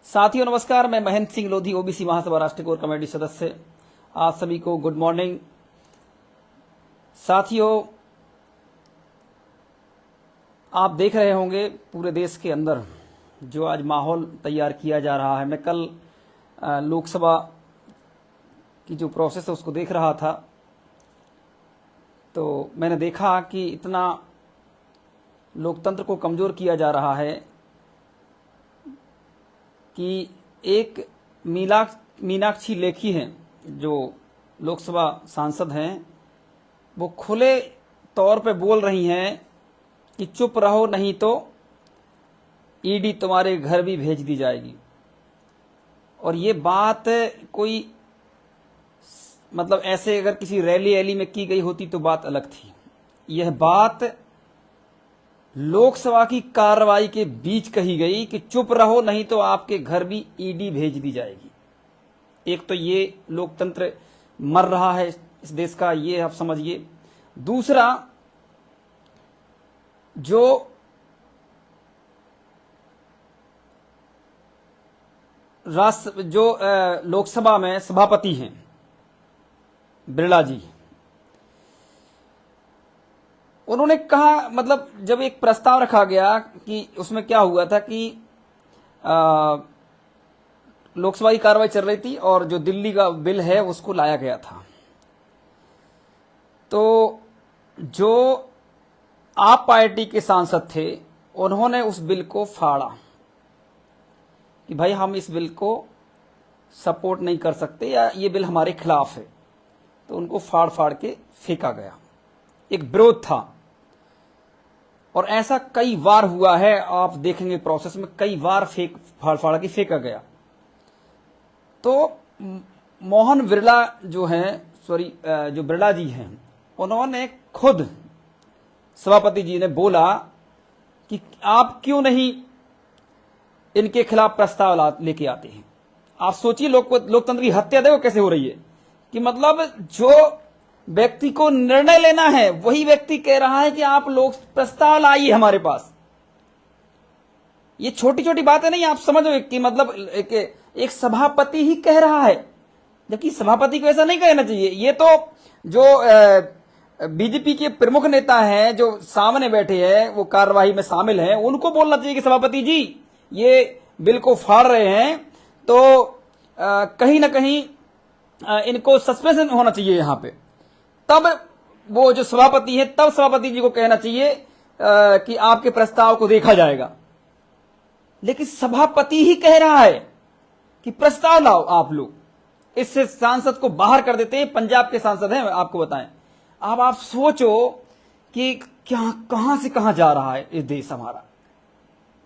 साथियों नमस्कार, मैं महेंद्र सिंह लोधी, ओबीसी महासभा राष्ट्रीय कोर कमेटी सदस्य। आप सभी को गुड मॉर्निंग। साथियों, आप देख रहे होंगे पूरे देश के अंदर जो आज माहौल तैयार किया जा रहा है। मैं कल लोकसभा की जो प्रोसेस है उसको देख रहा था, तो मैंने देखा कि इतना लोकतंत्र को कमजोर किया जा रहा है कि एक मीनाक्षी लेखी हैं जो लोकसभा सांसद हैं, वो खुले तौर पे बोल रही हैं कि चुप रहो नहीं तो ईडी तुम्हारे घर भी भेज दी जाएगी। और ये बात कोई मतलब ऐसे अगर किसी रैली में की गई होती तो बात अलग थी। यह बात लोकसभा की कार्रवाई के बीच कही गई कि चुप रहो नहीं तो आपके घर भी ईडी भेज दी जाएगी। एक तो ये लोकतंत्र मर रहा है इस देश का, ये आप समझिए। दूसरा, जो लोकसभा में सभापति हैं बिरला जी, उन्होंने कहा, मतलब जब एक प्रस्ताव रखा गया कि उसमें क्या हुआ था कि लोकसभा की कार्रवाई चल रही थी और जो दिल्ली का बिल है उसको लाया गया था, तो जो आप पार्टी के सांसद थे उन्होंने उस बिल को फाड़ा कि भाई हम इस बिल को सपोर्ट नहीं कर सकते या ये बिल हमारे खिलाफ है, तो उनको फाड़ फाड़ के फेंका गया। एक विरोध था और ऐसा कई बार हुआ है, आप देखेंगे प्रोसेस में कई बार फाड़ फाड़ के फेंका गया। तो मोहन बिरला जो बिरला जी हैं, उन्होंने खुद सभापति जी ने बोला कि आप क्यों नहीं इनके खिलाफ प्रस्ताव लेके आते हैं। आप सोचिए लोकतंत्र की हत्या देखो कैसे हो रही है कि मतलब जो व्यक्ति को निर्णय लेना है वही व्यक्ति कह रहा है कि आप लोग प्रस्ताव लाइए हमारे पास। ये छोटी छोटी बातें नहीं, आप समझो कि मतलब एक सभापति ही कह रहा है, जबकि सभापति को ऐसा नहीं कहना चाहिए। ये तो जो बीजेपी के प्रमुख नेता हैं जो सामने बैठे हैं, वो कार्यवाही में शामिल हैं, उनको बोलना चाहिए कि सभापति जी ये बिल को फाड़ रहे हैं, तो कहीं ना कहीं इनको सस्पेंशन होना चाहिए यहां पे। तब वो जो सभापति है, तब सभापति जी को कहना चाहिए कि आपके प्रस्ताव को देखा जाएगा। लेकिन सभापति ही कह रहा है कि प्रस्ताव लाओ आप लोग, इससे सांसद को बाहर कर देते हैं। पंजाब के सांसद हैं, आपको बताएं। अब आप सोचो कि क्या कहां से कहां जा रहा है इस देश हमारा।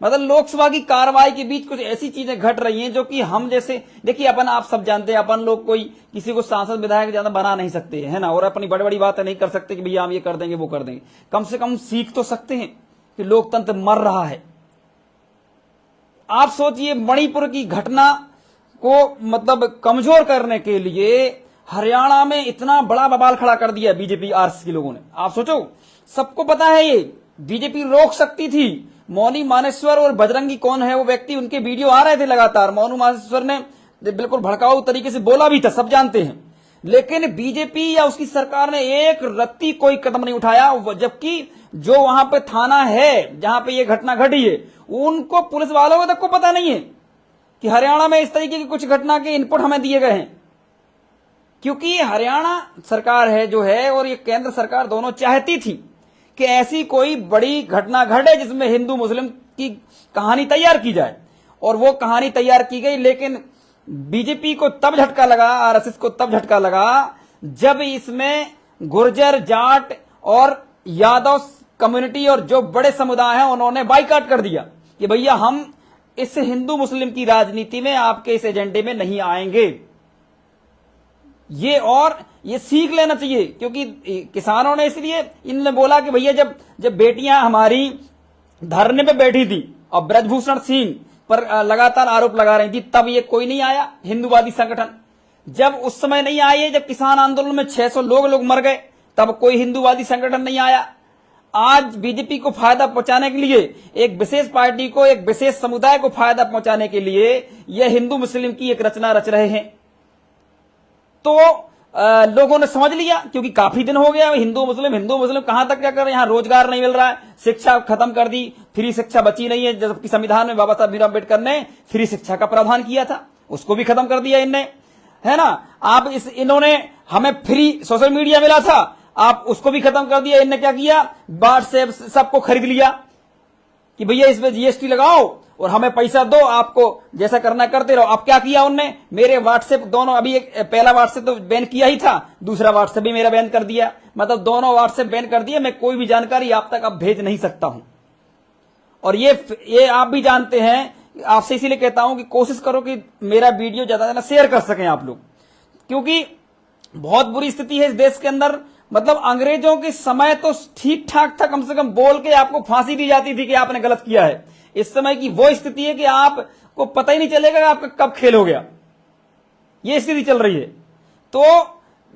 मतलब लोकसभा की कार्रवाई के बीच कुछ ऐसी चीजें घट रही हैं जो कि हम जैसे, देखिए अपन आप सब जानते हैं, अपन लोग कोई किसी को सांसद विधायक ज्यादा बना नहीं सकते है ना, और अपनी बड़ी बड़ी बातें नहीं कर सकते कि भैया हम ये कर देंगे वो कर देंगे। कम से कम सीख तो सकते हैं कि लोकतंत्र मर रहा है। आप सोचिए, मणिपुर की घटना को मतलब कमजोर करने के लिए हरियाणा में इतना बड़ा बवाल खड़ा कर दिया बीजेपी आरएसएस के लोगों ने। आप सोचो, सबको पता है ये बीजेपी रोक सकती थी। मौनी मानेश्वर और बजरंगी कौन है वो व्यक्ति, उनके वीडियो आ रहे थे लगातार। मौनी मानेश्वर ने बिल्कुल भड़काऊ तरीके से बोला भी था, सब जानते हैं, लेकिन बीजेपी या उसकी सरकार ने एक रत्ती कोई कदम नहीं उठाया। जबकि जो वहां पे थाना है जहां पे ये घटना घटी है, उनको पुलिस वालों को तक को पता नहीं है कि हरियाणा में इस तरीके की कुछ घटना के इनपुट हमें दिए गए हैं। क्योंकि हरियाणा सरकार है जो है और ये केंद्र सरकार दोनों चाहती थी कि ऐसी कोई बड़ी घटना घटे जिसमें हिंदू मुस्लिम की कहानी तैयार की जाए, और वो कहानी तैयार की गई। लेकिन बीजेपी को तब झटका लगा, आरएसएस को तब झटका लगा जब इसमें गुर्जर, जाट और यादव कम्युनिटी और जो बड़े समुदाय हैं उन्होंने बाइकआउट कर दिया कि भैया हम इस हिंदू मुस्लिम की राजनीति में, आपके इस एजेंडे में नहीं आएंगे। ये सीख लेना चाहिए, क्योंकि किसानों ने इसलिए इनने बोला कि भैया जब बेटियां हमारी धरने पे बैठी थी और ब्रजभूषण सिंह पर लगातार आरोप लगा रही थी, तब ये कोई नहीं आया हिंदूवादी संगठन। जब उस समय नहीं आए, जब किसान आंदोलन में 600 लोग मर गए, तब कोई हिंदूवादी संगठन नहीं आया। आज बीजेपी को फायदा पहुंचाने के लिए, एक विशेष पार्टी को, एक विशेष समुदाय को फायदा पहुंचाने के लिए यह हिंदू मुस्लिम की एक रचना रच रहे हैं। तो लोगों ने समझ लिया, क्योंकि काफी दिन हो गया हिंदू मुस्लिम कहां तक क्या कर रहे हैं, यहां रोजगार नहीं मिल रहा है, शिक्षा खत्म कर दी, फ्री शिक्षा बची नहीं है, जबकि संविधान में बाबा साहब भीमराव अम्बेडकर ने फ्री शिक्षा का प्रावधान किया था, उसको भी खत्म कर दिया इनने, है ना। आप इन्होंने हमें फ्री सोशल मीडिया मिला था, आप उसको भी खत्म कर दिया। इनने क्या किया, व्हाट्सएप सबको खरीद लिया कि भैया इसमें जीएसटी लगाओ और हमें पैसा दो, आपको जैसा करना करते रहो। अब क्या किया उनने, मेरे व्हाट्सएप दोनों, अभी एक पहला व्हाट्सएप तो बैन किया ही था, दूसरा व्हाट्सएप भी मेरा बैन कर दिया, मतलब दोनों व्हाट्सएप बैन कर दिए। मैं कोई भी जानकारी आप तक अब भेज नहीं सकता हूं। और ये आप भी जानते हैं, आपसे इसीलिए कहता हूं कि कोशिश करो कि मेरा वीडियो ज्यादा से ज्यादा शेयर कर सकें आप लोग, क्योंकि बहुत बुरी स्थिति है इस देश के अंदर। मतलब अंग्रेजों के समय तो ठीक ठाक था, कम से कम बोल के आपको फांसी दी जाती थी कि आपने गलत किया है। इस समय की वो स्थिति है कि आपको पता ही नहीं चलेगा कि आपका कब खेल हो गया, ये स्थिति चल रही है। तो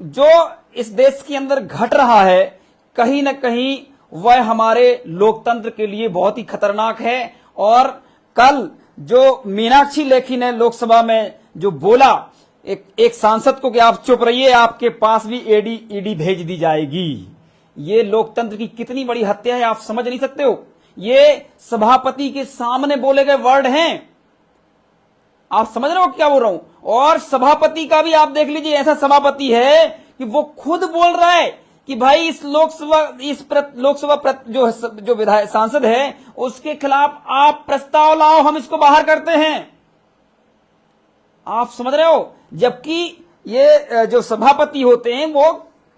जो इस देश के अंदर घट रहा है, कहीं ना कहीं वह हमारे लोकतंत्र के लिए बहुत ही खतरनाक है। और कल जो मीनाक्षी लेखी ने लोकसभा में जो बोला एक सांसद को कि आप चुप रहिए, आपके पास भी ईडी भेज दी जाएगी, ये लोकतंत्र की कितनी बड़ी हत्या है, आप समझ नहीं सकते हो। ये सभापति के सामने बोले गए वर्ड हैं, आप समझ रहे हो क्या बोल रहा हूं। और सभापति का भी आप देख लीजिए, ऐसा सभापति है कि वो खुद बोल रहा है कि भाई इस लोकसभा जो विधायक सांसद है उसके खिलाफ आप प्रस्ताव लाओ, हम इसको बाहर करते हैं। आप समझ रहे हो, जबकि ये जो सभापति होते हैं वो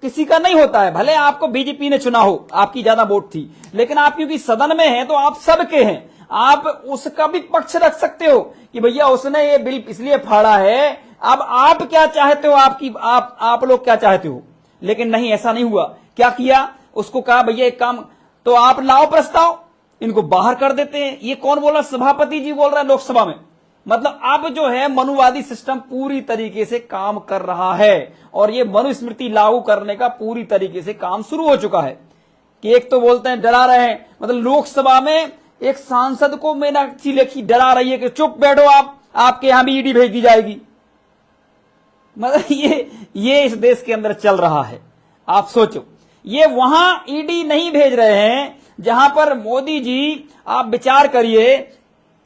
किसी का नहीं होता है। भले आपको बीजेपी ने चुना हो, आपकी ज्यादा वोट थी, लेकिन आप क्योंकि सदन में हैं तो आप सबके हैं, आप उसका भी पक्ष रख सकते हो कि भैया उसने ये बिल इसलिए फाड़ा है, अब आप क्या चाहते हो, आप लोग क्या चाहते हो। लेकिन नहीं, ऐसा नहीं हुआ। क्या किया, उसको कहा भैया एक काम तो आप लाओ प्रस्ताव, इनको बाहर कर देते हैं। ये कौन बोल रहा, सभापति जी बोल रहा है लोकसभा में। मतलब अब जो है मनुवादी सिस्टम पूरी तरीके से काम कर रहा है और ये मनुस्मृति लागू करने का पूरी तरीके से काम शुरू हो चुका है। कि एक तो बोलते हैं डरा रहे हैं, मतलब लोकसभा में एक सांसद को मीनाक्षी लेखी डरा रही है कि चुप बैठो आप, आपके यहां भी ईडी भेज दी जाएगी। मतलब ये इस देश के अंदर चल रहा है। आप सोचो, ये वहां ईडी नहीं भेज रहे हैं जहां पर मोदी जी, आप विचार करिए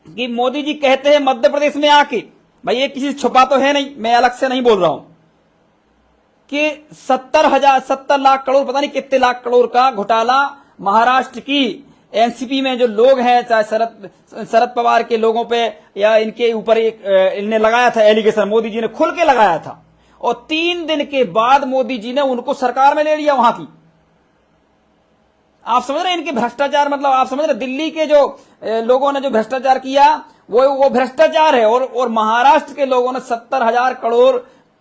कि मोदी जी कहते हैं मध्य प्रदेश में आके, भाई ये किसी से छुपा तो है नहीं, मैं अलग से नहीं बोल रहा हूं, कि 70 लाख करोड़, पता नहीं कितने लाख करोड़ का घोटाला महाराष्ट्र की एनसीपी में जो लोग हैं, चाहे शरद पवार के लोगों पे या इनके ऊपर इन्हें लगाया था एलिगेशन, मोदी जी ने खुल के लगाया था। और 3 दिन के बाद मोदी जी ने उनको सरकार में ले लिया वहां की। आप समझ रहे हैं इनके भ्रष्टाचार, मतलब आप समझ रहे दिल्ली के जो लोगों ने जो भ्रष्टाचार किया वो भ्रष्टाचार है। और महाराष्ट्र के लोगों ने 70,000 करोड़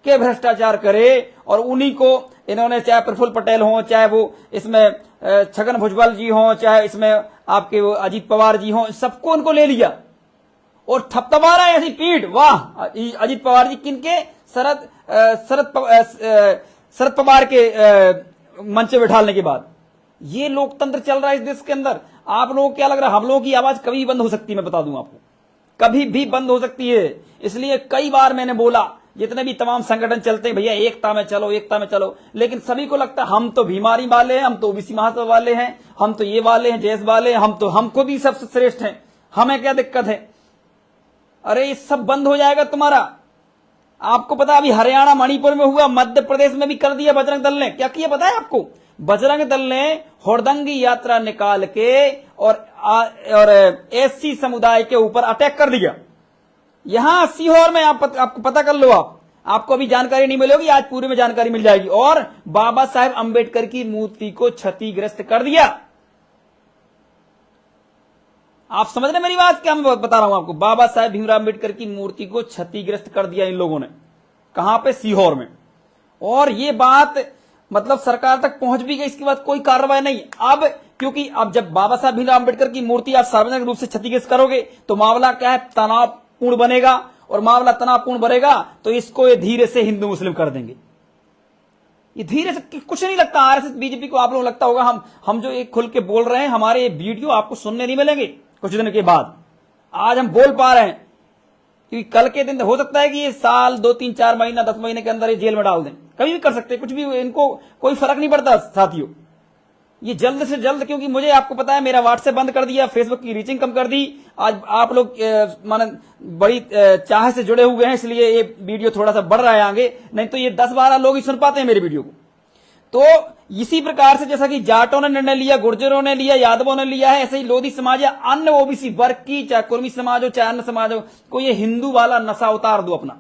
के भ्रष्टाचार करे और उन्हीं को इन्होंने, चाहे प्रफुल्ल पटेल हो, चाहे वो इसमें छगन भुजबल जी हो, चाहे इसमें आपके वो अजीत पवार जी हो, सबको उनको ले लिया और थपथपा रहा है ऐसी पीठ। वाह, अजीत पवार जी किनके, शरद पवार के मंच पे बैठाने के बाद। ये लोकतंत्र चल रहा है इस देश के अंदर। आप लोगों को क्या लग रहा है हम लोगों की आवाज कभी भी बंद हो सकती है? मैं बता दूं आपको, कभी भी बंद हो सकती है। इसलिए कई बार मैंने बोला, जितने भी तमाम संगठन चलते हैं, भैया एकता में चलो, एकता में चलो, लेकिन सभी को लगता है हम तो बीमारी वाले हैं, हम तो ओबीसी महासभा वाले हैं, हम तो ये वाले हैं, जैस वाले हैं, हम खुद ही सबसे श्रेष्ठ हैं, हमें क्या दिक्कत है। अरे ये सब बंद हो जाएगा तुम्हारा। आपको पता अभी हरियाणा मणिपुर में हुआ, मध्य प्रदेश में भी कर दिया बजरंग दल ने। क्या किया पता है आपको? बजरंग दल ने हुड़दंगी यात्रा निकाल के और एससी समुदाय के ऊपर अटैक कर दिया। यहां सीहोर में आपको पता कर लो, आपको अभी जानकारी नहीं मिलेगी, आज पूरे में जानकारी मिल जाएगी। और बाबा साहेब अंबेडकर की मूर्ति को क्षतिग्रस्त कर दिया। आप समझ रहे मेरी बात? क्या मैं बता रहा हूं आपको, बाबा साहेब भीमराव अंबेडकर की मूर्ति को क्षतिग्रस्त कर दिया इन लोगों ने। कहां पे? सीहोर में। और ये बात मतलब सरकार तक पहुंच भी गई, इसके बाद कोई कार्रवाई नहीं। अब क्योंकि अब जब बाबा साहब भीमराव अंबेडकर की मूर्ति आप सार्वजनिक रूप से क्षतिग्रस्त करोगे तो मामला क्या है, तनावपूर्ण बनेगा। और मामला तनावपूर्ण बनेगा तो इसको ये धीरे से हिंदू मुस्लिम कर देंगे। ये धीरे से कुछ नहीं लगता। आरएसएस बीजेपी को आप लोगों को लगता होगा हम जो एक खुल के बोल रहे हैं, हमारे ये वीडियो आपको सुनने नहीं मिलेंगे कुछ दिन के बाद। आज हम बोल पा रहे हैं क्योंकि कल के दिन हो सकता है कि ये साल 2 3 4 महीना 10 महीने के अंदर ये जेल में डाल दें, कभी भी कर सकते, कुछ भी, इनको कोई फर्क नहीं पड़ता साथियों। ये जल्द से जल्द, क्योंकि मुझे आपको पता है मेरा व्हाट्सएप बंद कर दिया, फेसबुक की रीचिंग कम कर दी। आज आप लोग माने बड़ी चाह से जुड़े हुए हैं, इसलिए ये वीडियो थोड़ा सा बढ़ रहा है आगे, नहीं तो ये 10-12 लोग ही सुन पाते हैं मेरे वीडियो को। तो इसी प्रकार से जैसा कि जाटों ने निर्णय लिया, गुर्जरों ने लिया, यादवों ने लिया है, ऐसे ही लोधी समाज या अन्य ओबीसी वर्ग की, चाहे कुर्मी समाज हो चाहे अन्य समाज हो, को ये हिंदू वाला नशा उतार दो अपना।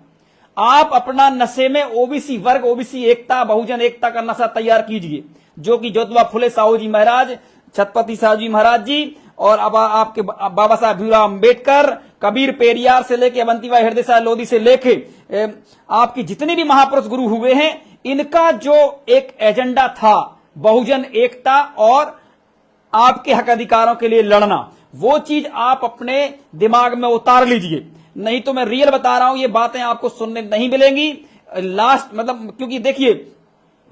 आप अपना नशे में ओबीसी वर्ग, ओबीसी एकता, बहुजन एकता का नशा तैयार कीजिए, जो कि ज्योतिबा फुले साहू जी महाराज, छत्रपति साहू जी महाराज जी और अब आपके बाबा साहब भीमराव अंबेडकर, कबीर पेरियार से लेके अवंतीबाई हृदय साहब लोधी से लेके आपके जितने भी महापुरुष गुरु हुए हैं, इनका जो एक एजेंडा था बहुजन एकता और आपके हक अधिकारों के लिए लड़ना, वो चीज आप अपने दिमाग में उतार लीजिए। नहीं तो मैं रियल बता रहा हूं, ये बातें आपको सुनने नहीं मिलेंगी लास्ट, मतलब क्योंकि देखिए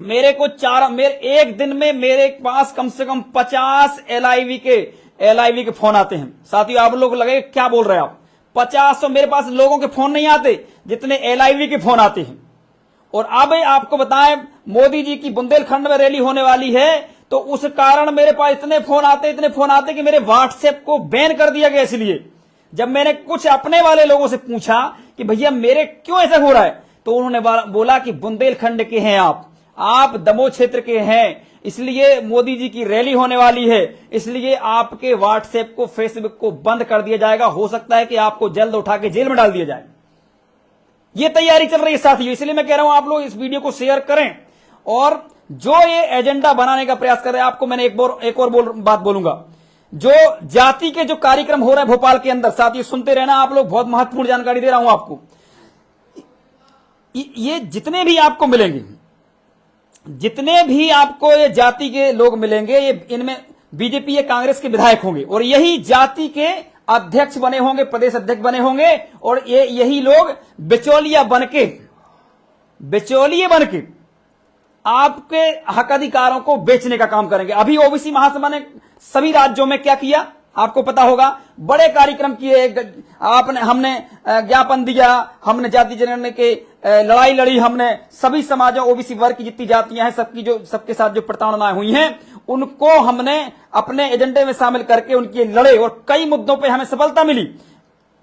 मेरे को मेरे एक दिन में मेरे पास कम से कम 50 एलआईवी के फोन आते हैं। साथियों आप लोग लगे क्या बोल रहे हैं आप, 50 तो मेरे पास लोगों के फोन नहीं आते जितने एलआईवी के फोन आते हैं। और अब आपको बताएं, मोदी जी की बुंदेलखंड में रैली होने वाली है, तो उस कारण मेरे पास इतने फोन आते कि मेरे व्हाट्सएप को बैन कर दिया गया। इसलिए जब मैंने कुछ अपने वाले लोगों से पूछा कि भैया मेरे क्यों ऐसा हो रहा है, तो उन्होंने बोला कि बुंदेलखंड के हैं आप दमोह क्षेत्र के हैं, इसलिए मोदी जी की रैली होने वाली है, इसलिए आपके व्हाट्सएप को, फेसबुक को बंद कर दिया जाएगा। हो सकता है कि आपको जल्द उठा के जेल में डाल दिया जाए। ये तैयारी चल रही है साथियों, इसलिए मैं कह रहा हूं आप लोग इस वीडियो को शेयर करें। और जो ये एजेंडा बनाने का प्रयास कर रहे हैं, आपको मैंने एक और बात बोलूंगा, जो जाति के जो कार्यक्रम हो रहा है भोपाल के अंदर, साथियों सुनते रहना आप लोग, बहुत महत्वपूर्ण जानकारी दे रहा हूं आपको। ये जितने भी आपको मिलेंगे, जितने भी आपको ये जाति के लोग मिलेंगे, ये इनमें बीजेपी या कांग्रेस के विधायक होंगे और यही जाति के अध्यक्ष बने होंगे, प्रदेश अध्यक्ष बने होंगे, और यही लोग बिचौलिए बनके आपके हक अधिकारों को बेचने का काम करेंगे। अभी ओबीसी महासभा ने सभी राज्यों में क्या किया आपको पता होगा, बड़े कार्यक्रम किए, हमने ज्ञापन दिया, हमने जाति जनगणना के लड़ाई लड़ी, हमने सभी समाजों, ओबीसी वर्ग की जितनी जातियां हैं सबके साथ जो प्रताड़नाएं हुई हैं उनको हमने अपने एजेंडे में शामिल करके उनके लड़े और कई मुद्दों पे हमें सफलता मिली।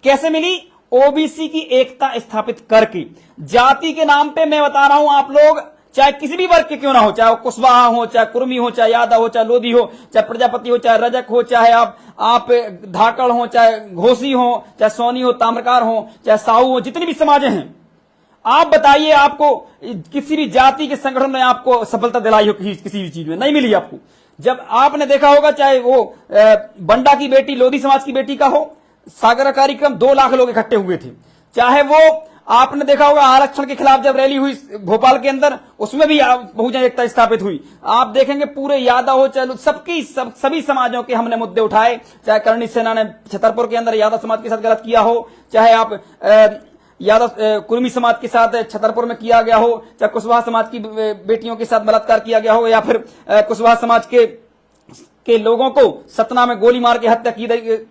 कैसे मिली? ओबीसी की एकता स्थापित करके। जाति के नाम पे मैं बता रहा हूं, आप लोग चाहे किसी भी वर्ग के क्यों ना हो, चाहे कुशवाहा हो, चाहे कुर्मी हो, चाहे यादव हो, चाहे लोधी हो, चाहे प्रजापति हो, चाहे रजक हो, चाहे आप धाकड़ हो, चाहे घोसी हो, चाहे सोनी हो, ताम्रकार हो, चाहे साहू हो, जितनी भी समाजें हैं, आप बताइए आपको किसी भी जाति के संगठन ने आपको सफलता दिलाई हो किसी भी चीज में? नहीं मिली आपको। जब आपने देखा होगा, चाहे वो बंडा की बेटी, लोधी समाज की बेटी का हो, सागर कार्यक्रम 2 लाख लोग इकट्ठे हुए थे। चाहे वो आपने देखा होगा आरक्षण के खिलाफ जब रैली हुई भोपाल के अंदर, उसमें भी बहुजन एकता स्थापित हुई। आप देखेंगे पूरे यादव हो, चाहे सभी समाजों के हमने मुद्दे उठाए। चाहे करणी सेना ने छतरपुर के अंदर यादव समाज के साथ गलत किया हो, चाहे आप यादव कुर्मी समाज के साथ छतरपुर में किया गया हो, चाहे कुशवाहा समाज की बेटियों के साथ बलात्कार किया गया हो, या फिर कुशवाहा समाज के लोगों को सतना में गोली मार के हत्या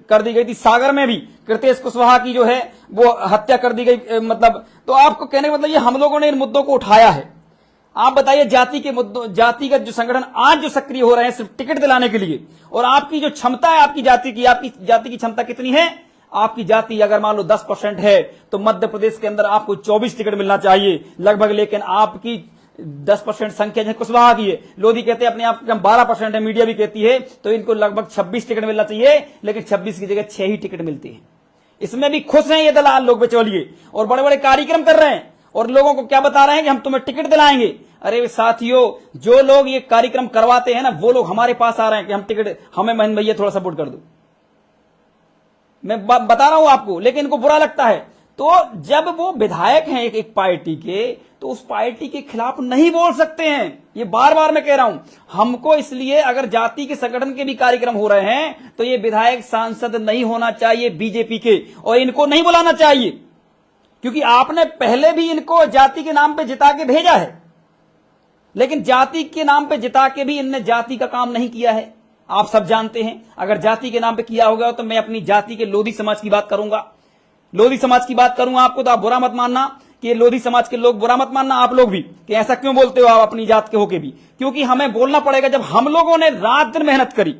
कर दी गई थी। सागर में भी कृतेश कुशवाहा की जो है वो हत्या कर दी गई। मतलब तो आपको कहने का मतलब ये हम लोगों ने इन मुद्दों को उठाया है। आप बताइए जाति के मुद्दों, जातिगत जो संगठन आज जो सक्रिय हो रहे हैं सिर्फ टिकट दिलाने के लिए, और आपकी जो क्षमता है आपकी जाति की क्षमता कितनी है? आपकी जाति अगर मान लो 10% है तो मध्य प्रदेश के अंदर आपको 24 टिकट मिलना चाहिए लगभग, लेकिन आपकी 10% संख्या जो कुशवाहा की है, लोधी कहते हैं अपने आप 12% है, मीडिया भी कहती है, तो इनको लगभग 26 टिकट मिलना चाहिए, लेकिन 26 की जगह 6 ही टिकट मिलती है। इसमें भी खुश हैं ये दलाल लोग बिचौलिए, और बड़े बड़े कार्यक्रम कर रहे हैं और लोगों को क्या बता रहे हैं कि हम तुम्हें टिकट दिलाएंगे। अरे साथियों, जो लोग ये कार्यक्रम करवाते हैं ना, वो लोग हमारे पास आ रहे हैं कि हम टिकट, हमें महेंद्र भैया थोड़ा सपोर्ट कर दो। मैं बता रहा हूं आपको, लेकिन इनको बुरा लगता है। तो जब वो विधायक हैं एक पार्टी के, तो उस पार्टी के खिलाफ नहीं बोल सकते हैं। ये बार बार मैं कह रहा हूं, हमको इसलिए अगर जाति के संगठन के भी कार्यक्रम हो रहे हैं तो ये विधायक सांसद नहीं होना चाहिए बीजेपी के, और इनको नहीं बुलाना चाहिए, क्योंकि आपने पहले भी इनको जाति के नाम पे जिता के भेजा है। लेकिन जाति के नाम पे जिता के भी इनने जाति का काम नहीं किया है, आप सब जानते हैं। अगर जाति के नाम पे किया होगा तो मैं अपनी जाति के लोधी समाज की बात करूंगा, लोधी समाज की बात करूंगा आपको, तो आप बुरा मत मानना कि लोधी समाज के लोग, बुरा मत मानना आप लोग भी कि ऐसा क्यों बोलते हो आप अपनी जात के होके भी, क्योंकि हमें बोलना पड़ेगा। जब हम लोगों ने रात दिन मेहनत करी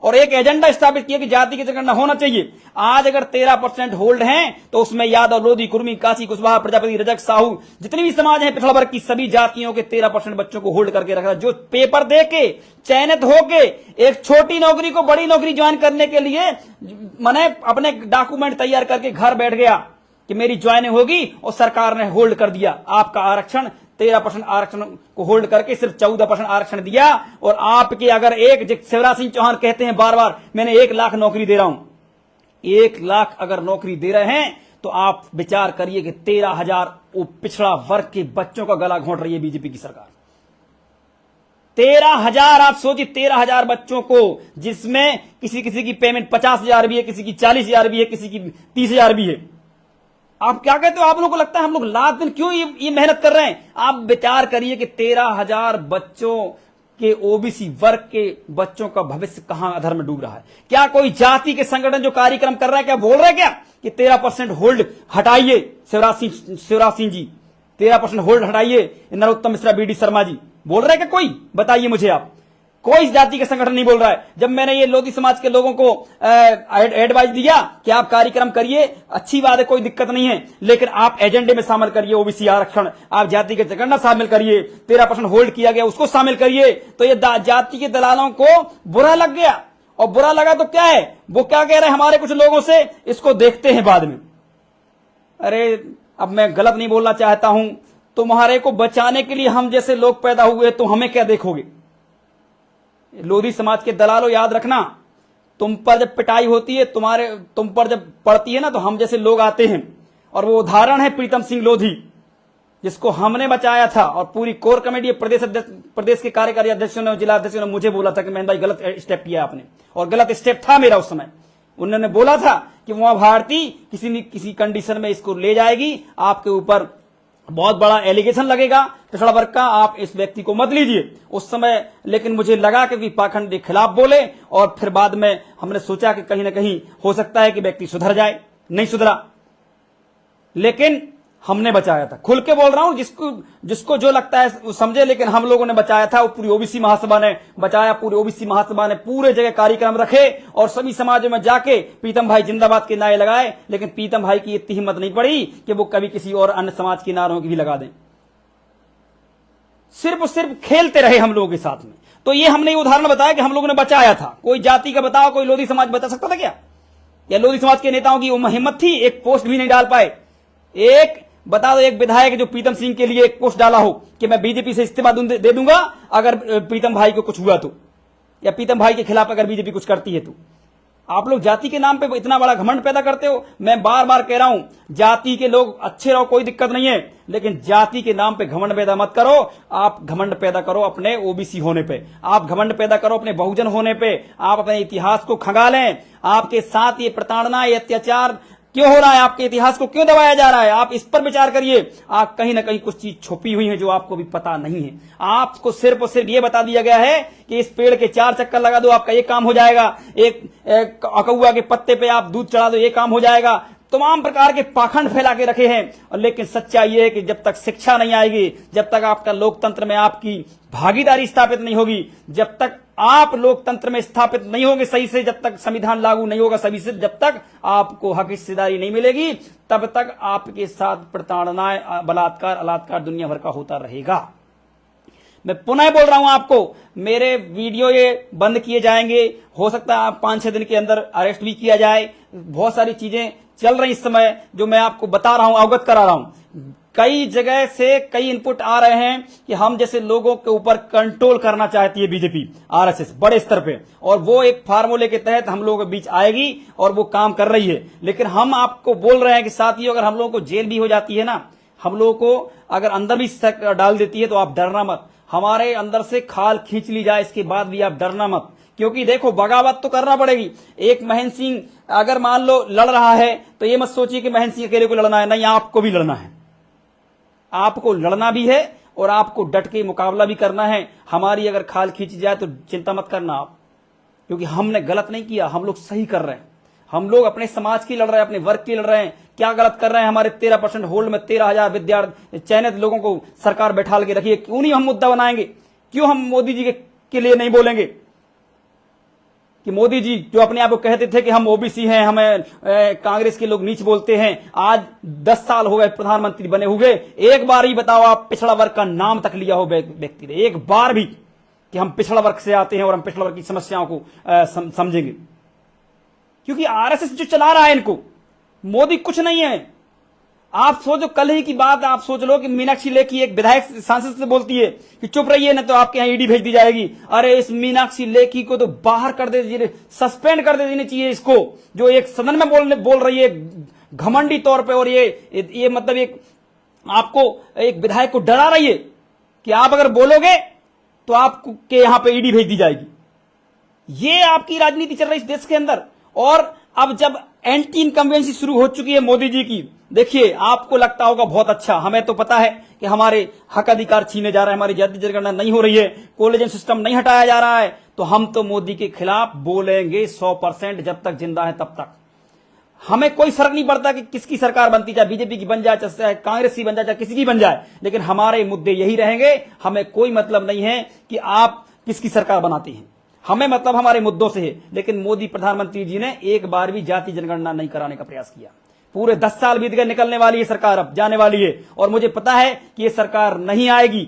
और एक एजेंडा स्थापित किया कि जाति की जनगणना होना चाहिए, आज अगर 13% होल्ड हैं तो उसमें यादव, लोधी, कुर्मी, काची, कुशवाहा, प्रजापति, रजक, साहू, जितनी भी समाज है पिछड़ा वर्ग की, सभी जातियों के 13% बच्चों को होल्ड करके रखा। जो पेपर दे के चयनित होके एक छोटी नौकरी को बड़ी नौकरी ज्वाइन करने के लिए मैंने अपने डॉक्यूमेंट तैयार करके घर बैठ गया कि मेरी ज्वाइनिंग होगी, और सरकार ने होल्ड कर दिया आपका आरक्षण। 13% आरक्षण को होल्ड करके सिर्फ 14% आरक्षण दिया। और आपके अगर शिवराज सिंह चौहान कहते हैं बार बार मैंने 1 लाख नौकरी दे रहा हूं, 1 लाख अगर नौकरी दे रहे हैं तो आप विचार करिए कि 13,000 पिछड़ा वर्ग के बच्चों का गला घोंट रही है बीजेपी की सरकार। 13,000, आप सोचिए 13,000 बच्चों को, जिसमें किसी किसी की पेमेंट 50,000 भी है, किसी की 40,000 भी है, किसी की 30,000 भी है। आप क्या कहते हो? आप लोगों को लगता है हम लोग रात दिन क्यों ये मेहनत कर रहे हैं? आप विचार करिए कि 13,000 बच्चों के ओबीसी वर्ग के बच्चों का भविष्य कहां अधर में डूब रहा है। क्या कोई जाति के संगठन जो कार्यक्रम कर रहा है क्या बोल रहे हैं क्या कि 13% होल्ड हटाइए? शिवराज सिंह जी 13% होल्ड हटाइए, नरोत्तम मिश्रा, बीडी शर्मा जी बोल रहे हैं क्या? कोई बताइए मुझे आप। कोई जाति के संगठन नहीं बोल रहा है। जब मैंने ये लोधी समाज के लोगों को एडवाइस दिया कि आप कार्यक्रम करिए, अच्छी बात है, कोई दिक्कत नहीं है, लेकिन आप एजेंडे में शामिल करिए ओबीसी आरक्षण, आप जाति के जनगणना शामिल करिए, 13% होल्ड किया गया उसको शामिल करिए। तो ये जाति के दलालों को बुरा लग गया, और बुरा लगा तो क्या है, वो क्या कह रहे हैं हमारे कुछ लोगों से, इसको देखते हैं बाद में। अरे अब मैं गलत नहीं बोलना चाहता हूं, तुम्हारे को बचाने के लिए हम जैसे लोग पैदा हुए, तो हमें क्या देखोगे? लोधी समाज के दलालों, याद रखना, तुम पर जब पिटाई होती है, तुम पर जब पड़ती है ना, तो हम जैसे लोग आते हैं। और वो उदाहरण है प्रीतम सिंह लोधी, जिसको हमने बचाया था। और पूरी कोर कमेटी, प्रदेश के कार्यकारी अध्यक्षों ने, जिला अध्यक्षों ने मुझे बोला था कि महेंद्र भाई गलत स्टेप किया आपने, और गलत स्टेप था मेरा उस समय। उन्होंने बोला था कि उमा भारती किसी न किसी कंडीशन में इसको ले जाएगी, आपके ऊपर बहुत बड़ा एलिगेशन लगेगा पिछड़ा वर्ग का, आप इस व्यक्ति को मत लीजिए उस समय। लेकिन मुझे लगा कि पाखंड के खिलाफ बोले, और फिर बाद में हमने सोचा कि कहीं ना कहीं हो सकता है कि व्यक्ति सुधर जाए, नहीं सुधरा, लेकिन हमने बचाया था। खुल के बोल रहा हूं, जिसको जो लगता है समझे, लेकिन हम लोगों ने बचाया था। वो पूरी ओबीसी महासभा ने बचाया, पूरी ओबीसी महासभा ने पूरे जगह कार्यक्रम रखे और सभी समाजों में जाके प्रीतम भाई जिंदाबाद के नारे लगाए। लेकिन प्रीतम भाई की इतनी हिम्मत नहीं पड़ी कि वो कभी किसी और अन्य समाज के नारों की भी लगा दें, सिर्फ खेलते रहे हम लोगों के साथ में। तो ये हमने उदाहरण बताया कि हम लोगों ने बचाया था। कोई जाति का बताओ, कोई लोधी समाज बता सकता था क्या? या लोधी समाज के नेताओं की वो हिम्मत थी? एक पोस्ट भी नहीं डाल पाए। एक बता दो, एक विधायक जो प्रीतम सिंह के लिए एक पोस्ट डाला हो कि मैं बीजेपी से इस्तीफा दे दूंगा अगर प्रीतम भाई को कुछ हुआ तो, या प्रीतम भाई के खिलाफ अगर बीजेपी कुछ करती है तो। आप लोग जाति के नाम पे इतना बड़ा घमंड पैदा करते हो। मैं बार बार कह रहा हूं, जाति के लोग अच्छे रहो, कोई दिक्कत नहीं है, लेकिन जाति के नाम पे घमंड पैदा मत करो। आप घमंड पैदा करो अपने ओबीसी होने पे, आप घमंड पैदा करो अपने बहुजन होने पे, आप अपने इतिहास को खंगालें। आपके साथ ये प्रताड़ना, ये अत्याचार क्यों हो रहा है? आपके इतिहास को क्यों दबाया जा रहा है? आप इस पर विचार करिए। आप कहीं ना कहीं कुछ चीज छुपी हुई है जो आपको भी पता नहीं है। आपको सिर्फ और सिर्फ ये बता दिया गया है कि इस पेड़ के 4 चक्कर लगा दो, आपका ये काम हो जाएगा। एक अकौआ के पत्ते पे आप दूध चढ़ा दो, ये काम हो जाएगा। तमाम प्रकार के पाखंड फैला के रखे हैं। और लेकिन सच्चाई ये है कि जब तक शिक्षा नहीं आएगी, जब तक आपका लोकतंत्र में आपकी भागीदारी स्थापित नहीं होगी, जब तक आप लोकतंत्र में स्थापित नहीं होंगे सही से, जब तक संविधान लागू नहीं होगा सभी से, जब तक आपको हक हिस्सेदारी नहीं मिलेगी, तब तक आपके साथ प्रताड़नाएं, बलात्कार, अलात्कार दुनिया भर का होता रहेगा। मैं पुनः बोल रहा हूं आपको, मेरे वीडियो ये बंद किए जाएंगे, हो सकता है 5-6 दिन के अंदर अरेस्ट भी किया जाए। बहुत सारी चीजें चल रही इस समय जो मैं आपको बता रहा हूं, अवगत करा रहा हूं। कई जगह से कई इनपुट आ रहे हैं कि हम जैसे लोगों के ऊपर कंट्रोल करना चाहती है बीजेपी, आरएसएस बड़े स्तर पे, और वो एक फार्मूले के तहत हम लोगों के बीच आएगी और वो काम कर रही है। लेकिन हम आपको बोल रहे हैं कि साथियों, अगर हम लोगों को जेल भी हो जाती है ना, हम लोगों को अगर अंदर भी डाल देती है, तो आप डरना मत। हमारे अंदर से खाल खींच ली जाए, इसके बाद भी आप डरना मत, क्योंकि देखो बगावत तो करना पड़ेगी। एक महेंद्र सिंह अगर मान लो लड़ रहा है, तो ये मत सोचिए कि महेंद्र सिंह अकेले को लड़ना है, नहीं, आपको भी लड़ना है। आपको लड़ना भी है और आपको डट के मुकाबला भी करना है। हमारी अगर खाल खींची जाए तो चिंता मत करना आप, क्योंकि हमने गलत नहीं किया, हम लोग सही कर रहे हैं। हम लोग अपने समाज की लड़ रहे हैं, अपने वर्ग की लड़ रहे हैं। क्या गलत कर रहे हैं? हमारे 13% होल्ड में 13,000 विद्यार्थी चयनित लोगों को सरकार बैठा के रखिए। क्यों नहीं हम मुद्दा बनाएंगे? क्यों हम मोदी जी के लिए नहीं बोलेंगे कि मोदी जी जो अपने आप को कहते थे कि हम ओबीसी हैं, हमें कांग्रेस के लोग नीच बोलते हैं, आज 10 साल हो गए प्रधानमंत्री बने हुए, एक बार ही बताओ आप पिछड़ा वर्ग का नाम तक लिया हो व्यक्ति ने एक बार भी कि हम पिछड़ा वर्ग से आते हैं और हम पिछड़ा वर्ग की समस्याओं को समझेंगे? क्योंकि आरएसएस जो चला रहा है इनको, मोदी कुछ नहीं है। आप सोचो, कल ही की बात आप सोच लो कि मीनाक्षी लेखी एक विधायक सांसद से बोलती है कि चुप रहिए ना तो आपके यहां ईडी भेज दी जाएगी। अरे इस मीनाक्षी लेखी को तो बाहर कर दे दीजिए, सस्पेंड कर दे देनी चाहिए इसको, जो एक सदन में बोल रही है घमंडी तौर पे, और ये मतलब एक आपको एक विधायक को डरा रही है कि आप अगर बोलोगे तो आपके यहां पे ईडी भेज दी जाएगी। ये आपकी राजनीति चल रही है इस देश के अंदर। और अब जब एंटी इनकम्बेंसी शुरू हो चुकी है मोदी जी की, देखिए आपको लगता होगा बहुत अच्छा, हमें तो पता है कि हमारे हक अधिकार छीने जा रहे हैं, हमारी जाति जनगणना नहीं हो रही है, कोलेजन सिस्टम नहीं हटाया जा रहा है, तो हम तो मोदी के खिलाफ बोलेंगे 100%। जब तक जिंदा है तब तक हमें कोई फर्क नहीं पड़ता कि किसकी सरकार बनती, चाहे बीजेपी की बन जाए, चाहे कांग्रेस की बन जाए, चाहे किसी की बन जाए, लेकिन हमारे मुद्दे यही रहेंगे। हमें कोई मतलब नहीं है कि आप किसकी सरकार बनाती हैं, हमें मतलब हमारे मुद्दों से है। लेकिन मोदी प्रधानमंत्री जी ने एक बार भी जाति जनगणना नहीं कराने का प्रयास किया। पूरे 10 साल बीत गए, निकलने वाली है सरकार, अब जाने वाली है, और मुझे पता है कि ये सरकार नहीं आएगी।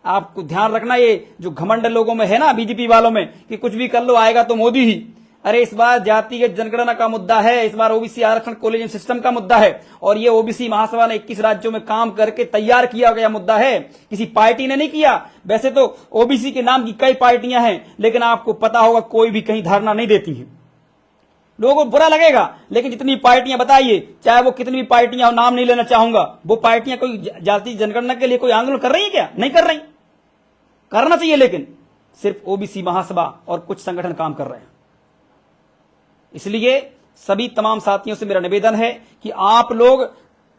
आपको ध्यान रखना, ये जो घमंड लोगों में है ना, बीजेपी वालों में, कि कुछ भी कर लो आएगा तो मोदी ही। अरे इस बार जातीय जनगणना का मुद्दा है, इस बार ओबीसी आरक्षण कोलेजन सिस्टम का मुद्दा है, और ये ओबीसी महासभा ने 21 राज्यों में काम करके तैयार किया गया मुद्दा है, किसी पार्टी ने नहीं किया। वैसे तो ओबीसी के नाम की कई पार्टियां हैं, लेकिन आपको पता होगा कोई भी कहीं धरना नहीं देती है। लोगों को बुरा लगेगा, लेकिन जितनी पार्टियां बताइए, चाहे वो कितनी भी पार्टियां, नाम नहीं लेना चाहूंगा, वो पार्टियां कोई जातीय जनगणना के लिए कोई आंदोलन कर रही है क्या? नहीं कर रही। करना चाहिए, लेकिन सिर्फ ओबीसी महासभा और कुछ संगठन काम कर रहे हैं। इसलिए सभी तमाम साथियों से मेरा निवेदन है कि आप लोग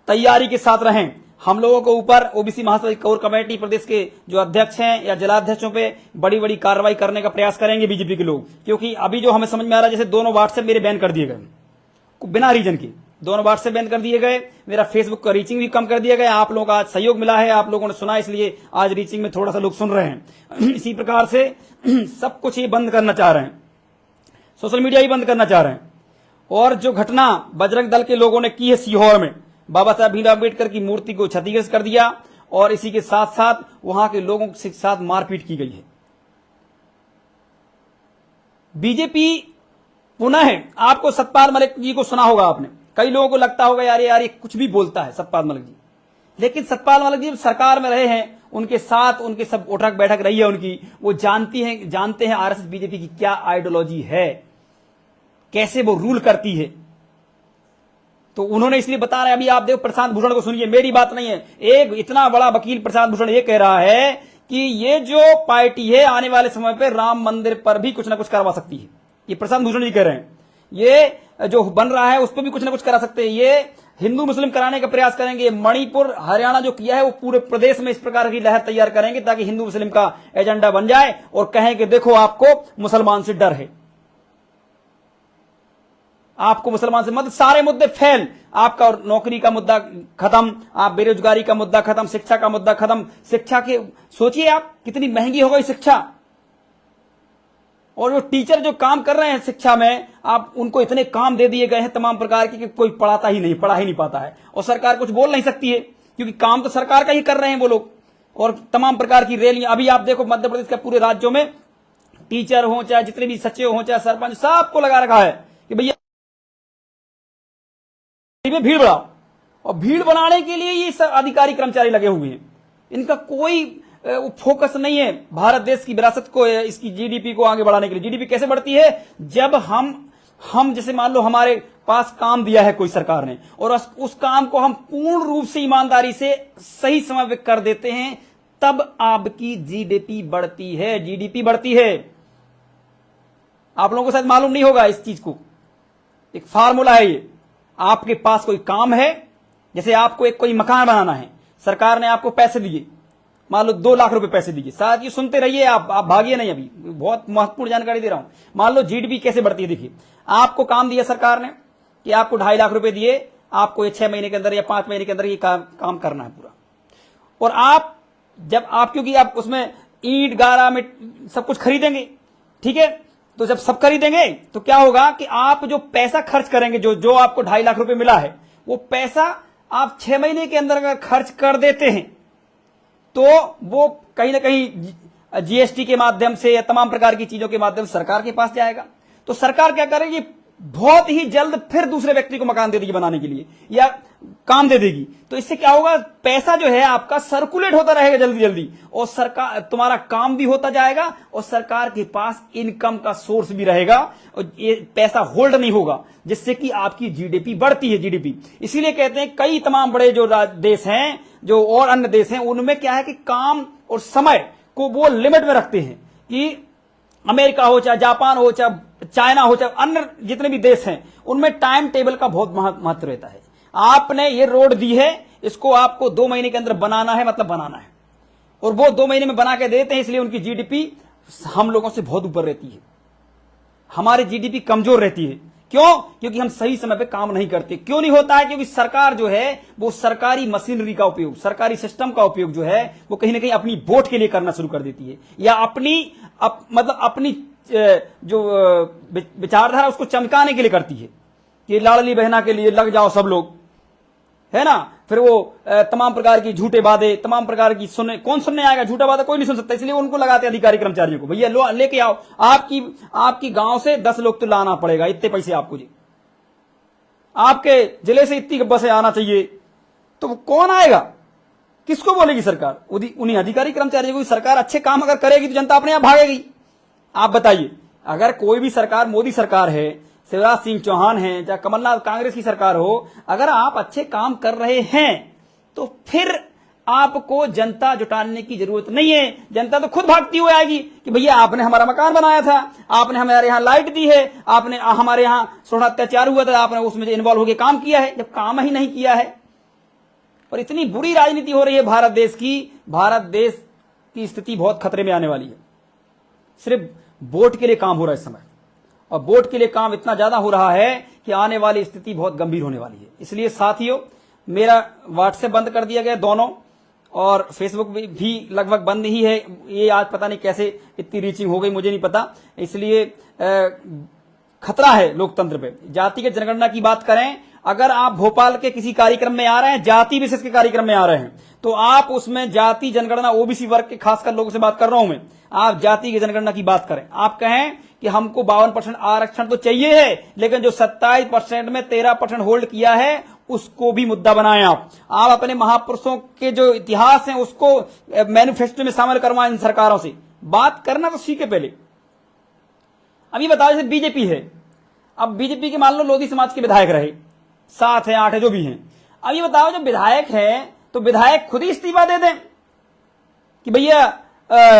तैयारी के साथ रहें। हम लोगों को ऊपर ओबीसी महासभा कोर कमेटी प्रदेश के जो अध्यक्ष हैं या जिलाध्यक्षों पे बड़ी बड़ी कार्रवाई करने का प्रयास करेंगे बीजेपी के लोग, क्योंकि अभी जो हमें समझ में आ रहा है, जैसे दोनों व्हाट्सएप मेरे बैन कर दिए गए बिना रीजन के, दोनों व्हाट्सएप बैन कर दिए गए, मेरा फेसबुक का रीचिंग भी कम कर दिया गया। आप लोगों का आज सहयोग मिला है, आप लोगों ने सुना, इसलिए आज रीचिंग में थोड़ा सा लोग सुन रहे हैं। इसी प्रकार से सब कुछ ये बंद करना चाह रहे हैं, सोशल मीडिया ही बंद करना चाह रहे हैं। और जो घटना बजरंग दल के लोगों ने की है सीहोर में, बाबा साहब भीमराव अम्बेडकर की मूर्ति को क्षतिग्रस्त कर दिया, और इसी के साथ साथ वहां के लोगों के साथ मारपीट की गई है। बीजेपी पुनः है, आपको सतपाल मलिक जी को सुना होगा आपने, कई लोगों को लगता होगा यार ये कुछ भी बोलता है सतपाल मलिक जी, लेकिन सतपाल मलिक जी सरकार में रहे हैं, उनके साथ उनके सब उठक बैठक रही है उनकी, वो जानते हैं आरएसएस बीजेपी की क्या आइडियोलॉजी है, कैसे वो रूल करती है। तो उन्होंने इसलिए बता रहे हैं, अभी आप देखो प्रशांत भूषण को सुनिए, मेरी बात नहीं है, एक इतना बड़ा वकील प्रशांत भूषण ये कह रहा है कि ये जो पार्टी है आने वाले समय पे राम मंदिर पर भी कुछ ना कुछ करवा सकती है। ये प्रशांत भूषण जी कह रहे हैं, ये जो बन रहा है उस पर भी कुछ ना कुछ करा सकते हैं, ये हिंदू मुस्लिम कराने का प्रयास करेंगे। मणिपुर हरियाणा जो किया है वो पूरे प्रदेश में इस प्रकार की लहर तैयार करेंगे ताकि हिंदू मुस्लिम का एजेंडा बन जाए और कहें कि देखो आपको मुसलमान से डर है, आपको मुसलमान से मत, सारे मुद्दे फेल, आपका नौकरी का मुद्दा खत्म, आप बेरोजगारी का मुद्दा खत्म, शिक्षा का मुद्दा खत्म। शिक्षा के सोचिए आप कितनी महंगी हो गई शिक्षा, और जो टीचर जो काम कर रहे हैं शिक्षा में, आप उनको इतने काम दे दिए गए हैं तमाम प्रकार के कि कोई पढ़ा ही नहीं पाता है, और सरकार कुछ बोल नहीं सकती है क्योंकि काम तो सरकार का ही कर रहे हैं वो लोग। और तमाम प्रकार की रैलियां, अभी आप देखो मध्य प्रदेश के पूरे राज्यों में टीचर हो, चाहे जितने भी सचिव हो, चाहे सरपंच, सबको लगा रखा है कि भैया में भीड़ बढ़ाओ, और भीड़ बनाने के लिए ये सब अधिकारी कर्मचारी लगे हुए हैं, इनका कोई फोकस नहीं है भारत देश की विरासत को, इसकी जीडीपी को आगे बढ़ाने के लिए। जीडीपी कैसे बढ़ती है? जब हम जैसे मान लो हमारे पास काम दिया है कोई सरकार ने, और उस काम को हम पूर्ण रूप से ईमानदारी से सही समय पे कर देते हैं, तब आपकी जीडीपी बढ़ती है, जीडीपी बढ़ती है। आप लोगों को शायद मालूम नहीं होगा इस चीज को, एक फार्मूला है ये। आपके पास कोई काम है, जैसे आपको एक कोई मकान बनाना है, सरकार ने आपको पैसे दिए, मान लो 2 लाख रुपए पैसे दीजिए। शायद ये सुनते रहिए, आप भागिए नहीं, अभी बहुत महत्वपूर्ण जानकारी दे रहा हूं। मान लो जीडीपी कैसे बढ़ती है, देखिए आपको काम दिया सरकार ने कि आपको 2.5 लाख रुपए दिए, आपको ये 6 महीने के अंदर या 5 महीने के अंदर ये काम करना है पूरा। और आप जब आप, क्योंकि आप उसमें ईंट गारा में सब कुछ खरीदेंगे, ठीक है, तो जब सब खरीदेंगे तो क्या होगा कि आप जो पैसा खर्च करेंगे, जो आपको 2.5 लाख रुपए मिला है, वो पैसा आप 6 महीने के अंदर अगर खर्च कर देते हैं तो वो कहीं ना कहीं जीएसटी के माध्यम से या तमाम प्रकार की चीजों के माध्यम से सरकार के पास जाएगा। तो सरकार क्या करेगी, बहुत ही जल्द फिर दूसरे व्यक्ति को मकान दे देगी बनाने के लिए या काम दे देगी। तो इससे क्या होगा, पैसा जो है आपका सर्कुलेट होता रहेगा जल्दी जल्दी, और सरकार, तुम्हारा काम भी होता जाएगा और सरकार के पास इनकम का सोर्स भी रहेगा, और ये पैसा होल्ड नहीं होगा, जिससे कि आपकी जीडीपी बढ़ती है। जीडीपी इसीलिए कहते हैं कई तमाम बड़े जो देश हैं, जो और अन्य देश हैं, उनमें क्या है कि काम और समय को वो लिमिट में रखते हैं कि अमेरिका हो, चाहे जापान हो, चाहे चाइना हो, चाहे अन्य जितने भी देश हैं, उनमें टाइम टेबल का बहुत महत्व रहता है। आपने ये रोड दी है, इसको आपको 2 महीने के अंदर बनाना है, मतलब बनाना है, और वो 2 महीने में बना के देते हैं। इसलिए उनकी जीडीपी हम लोगों से बहुत ऊपर रहती है, हमारी जीडीपी कमजोर रहती है। क्यों? क्योंकि हम सही समय पे काम नहीं करते। क्यों नहीं होता है? क्योंकि सरकार जो है वो सरकारी मशीनरी का उपयोग, सरकारी सिस्टम का उपयोग जो है वो कहीं ना कहीं अपनी वोट के लिए करना शुरू कर देती है, या मतलब अपनी जो विचारधारा उसको चमकाने के लिए करती है कि लाडली बहना के लिए लग जाओ सब लोग, है ना। फिर वो तमाम प्रकार की झूठे वादे, तमाम प्रकार की कौन सुनने आएगा, झूठा वादा कोई नहीं सुन सकता, इसलिए उनको लगाते अधिकारी कर्मचारियों को, भैया लेके आओ, आपकी गांव से 10 लोग तो लाना पड़ेगा, इतने पैसे आपको जी, आपके जिले से इतनी बसें आना चाहिए। तो कौन आएगा, किसको बोलेगी सरकार? उन्हीं अधिकारी कर्मचारियों को। सरकार अच्छे काम अगर करेगी तो जनता अपने आप भागेगी। आप बताइए, अगर कोई भी सरकार, मोदी सरकार है, शिवराज सिंह चौहान है, चाहे कमलनाथ कांग्रेस की सरकार हो, अगर आप अच्छे काम कर रहे हैं तो फिर आपको जनता जुटाने की जरूरत नहीं है। जनता तो खुद भागती हुई आएगी कि भैया आपने हमारा मकान बनाया था, आपने हमारे यहां लाइट दी है, आपने हमारे यहां थोड़ा अत्याचार हुआ था, आपने उसमें इन्वॉल्व होकर काम किया है। जब काम ही नहीं किया है, और इतनी बुरी राजनीति हो रही है भारत देश की, भारत देश की स्थिति बहुत खतरे में आने वाली है। सिर्फ वोट के लिए काम हो रहा है इस समय, और वोट के लिए काम इतना ज्यादा हो रहा है कि आने वाली स्थिति बहुत गंभीर होने वाली है। इसलिए साथियों, मेरा व्हाट्सएप बंद कर दिया गया दोनों, और फेसबुक भी लगभग बंद ही है। ये आज पता नहीं कैसे इतनी रीचिंग हो गई, मुझे नहीं पता। इसलिए खतरा है लोकतंत्र पे। जाति के जनगणना की बात करें, अगर आप भोपाल के किसी कार्यक्रम में आ रहे हैं, जाति विशेष के कार्यक्रम में आ रहे हैं, तो आप उसमें जाति जनगणना, ओबीसी वर्ग के खासकर लोगों से बात कर रहा हूं मैं, आप जाति की जनगणना की बात करें। आप कहें कि हमको 52% आरक्षण तो चाहिए है, लेकिन जो 27% में 13% होल्ड किया है उसको भी मुद्दा बनाएं। आप अपने महापुरुषों के जो इतिहास है उसको मैनिफेस्टो में शामिल करवाएं। इन सरकारों से बात करना तो सीखे पहले। अब ये बताओ, जैसे बीजेपी है, अब बीजेपी के मान लो लोधी समाज के विधायक रहे, 7 है 8 है जो भी हैं। अब ये बताओ, जब विधायक है तो विधायक खुद ही इस्तीफा दे दें कि भैया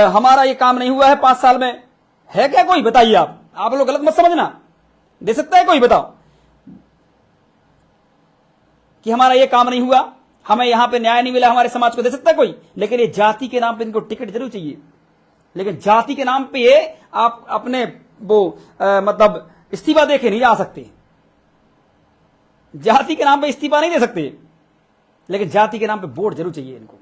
हमारा ये काम नहीं हुआ है 5 साल में। है क्या कोई? बताइए। आप लोग गलत मत समझना। दे सकता है कोई? बताओ कि हमारा ये काम नहीं हुआ, हमें यहां पे न्याय नहीं मिला, हमारे समाज को दे सकता है कोई? लेकिन ये जाति के नाम पे इनको टिकट जरूर चाहिए, लेकिन जाति के नाम पे ये आप अपने वो मतलब इस्तीफा देके नहीं आ सकते। जाति के नाम पे इस्तीफा नहीं दे सकते, लेकिन जाति के नाम पे वोट जरूर चाहिए इनको।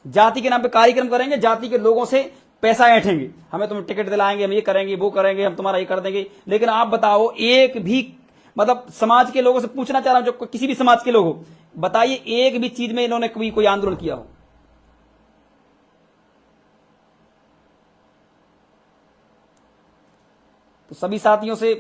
जाति के नाम पे कार्यक्रम करेंगे, जाति के लोगों से पैसा ऐंठेंगे, हमें तुम टिकट दिलाएंगे, हम ये करेंगे, वो करेंगे, हम तुम्हारा ये कर देंगे। लेकिन आप बताओ, एक भी मतलब समाज के लोगों से पूछना चाह रहा हूं, जो किसी भी समाज के लोग हो, बताइए एक भी चीज में इन्होंने कभी कोई आंदोलन किया हो? तो सभी साथियों से